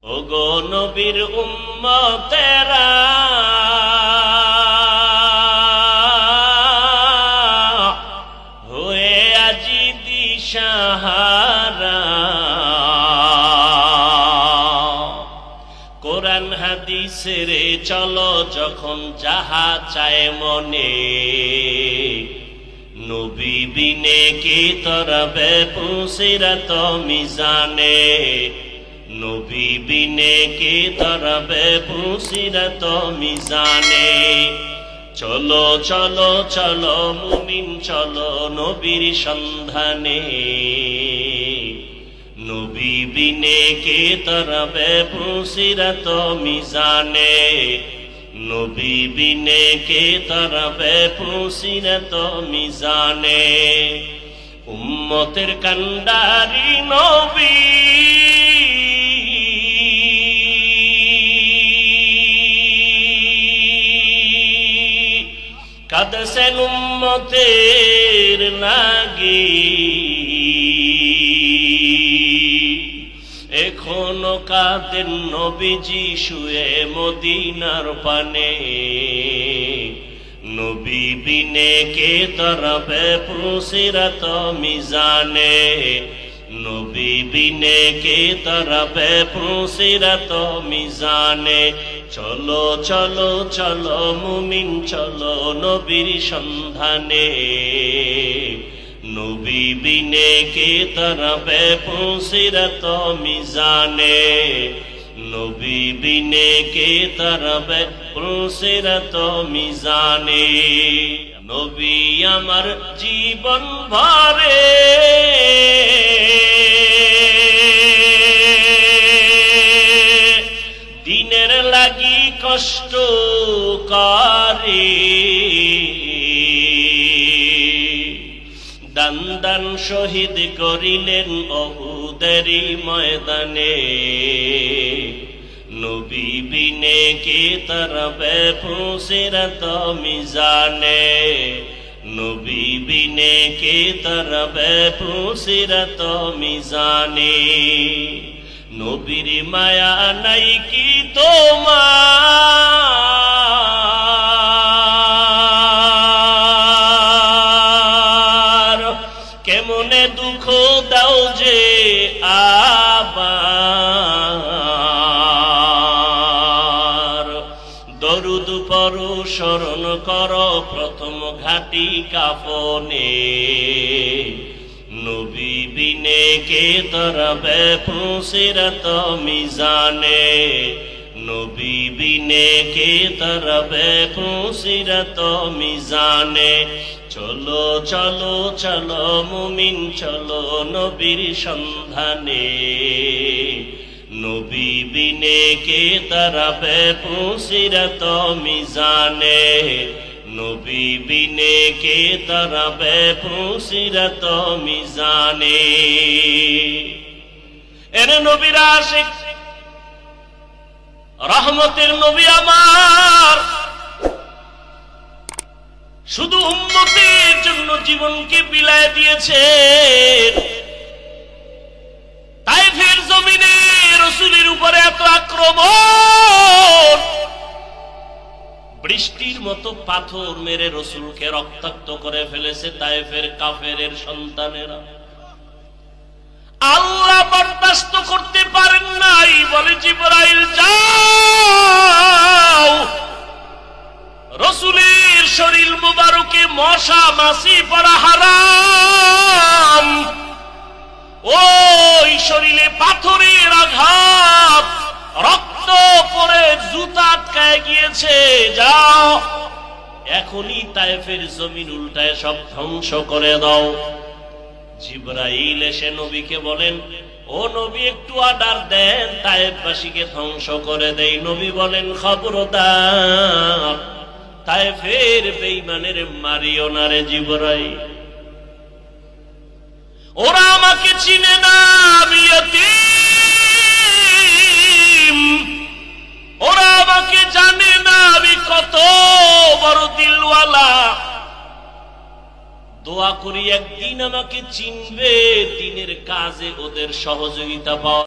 ওগো নবীর উম্মতেরা হয়ে আজি দিশাহারা, কোরআন হাদিসের চলো যখন যাহা চায় মনে, নবী বিনে কি তরবে পুসিরাত মিজানে, নবী বিনে কি তরবে পুসিরাত মিজানে। চলো চলো চলো মুমিন চলো নবীর সন্ধানে, নবী বিনে কি তরবে পুসিরাত মিজানে, নবী বিনে কে তরবে পুসিরাত মিজানে। উম্মতের কান্ডারি নবী কাঁদছেন উম্মতের লাগি, এখনো কাঁদেন নবীজি শুয়ে মদিনার পানে, নবী বিনে কে তরবে পুসিরাত মিজানে, নবী বিনে কে তরবে পুসিরাত মিজানে। চলো চলো চলো মুমিন চলো নবীর সন্ধানে, নবী বিনে কে তরবে পুসিরাত মিজানে, নবী বিনে কে তরবে পুসিরাত মিজানে। নবী আমার জীবন ভরে দিনের লাগি কষ্ট করে, দান দান শহীদ করিলেন উহুদেরই ময়দানে, নবী বিনে কে তরবে পুসিরাত মিজানে, নবী বিনে কে তরবে পুসিরাত মিজানে। নবীর মায়া নাই কি তোমার, কেমনে দুঃখ দাও যে আবার, দরুদ পড়ো স্মরণ করো প্রথম ঘাটি কাফনে, নবী বিনে কে তরবে পুসিরাত মিজানে, নবী বিনে কে তরবে পুসিরাত মিজানে। চলো চলো চলো মুমিন চলো নবীর সন্ধানে, নবী বিনে কে তরবে পুসিরাত মিজানে, নবী বিনে কে তরবে পুসিরাত মিজানে। এরে নবীর আশিক রহমতের নবী আমার শুধু উম্মতের জন্য জীবনকে বিলায় দিয়েছেন। তায়েফের জমিনে রাসূলের উপরে এত আক্রমণ, বৃষ্টির মতো পাথর মেরে রাসূলকে রক্তাক্ত করে ফেলেছে তায়েফের কাফেরের সন্তানেরা। আল্লাহ বরদাস্ত করতে পারেন নাই, বলে জিবরাইল যাও, রাসূলের শরীর মুবারকে মশা মাছি পড়া হারাম, ওই শরীরে পাথরের আঘাত, রক্ত পড়ে জুতা আটকায় গিয়েছে, যাও এখনই তায়েফের জমিন উল্টায় সব ধ্বংস করে দাও। জিবরাইল এসে নবীকে বলেন, ও নবী একটু অর্ডার দেন তায়েফবাসীকে ধ্বংস করে দেই। নবী বলেন, খবরদার তায়েফের বেঈমানের মারিও না রে জিবরাইল, ওরা আমাকে চিনে না, আমি ইয়তীম, ওরা আমাকে জানে না আমি কত বড় দিলওয়ালা। দোয়া করি একদিন আমাকে চিনবে, দিনের কাজে ওদের সহযোগিতা পাওয়া।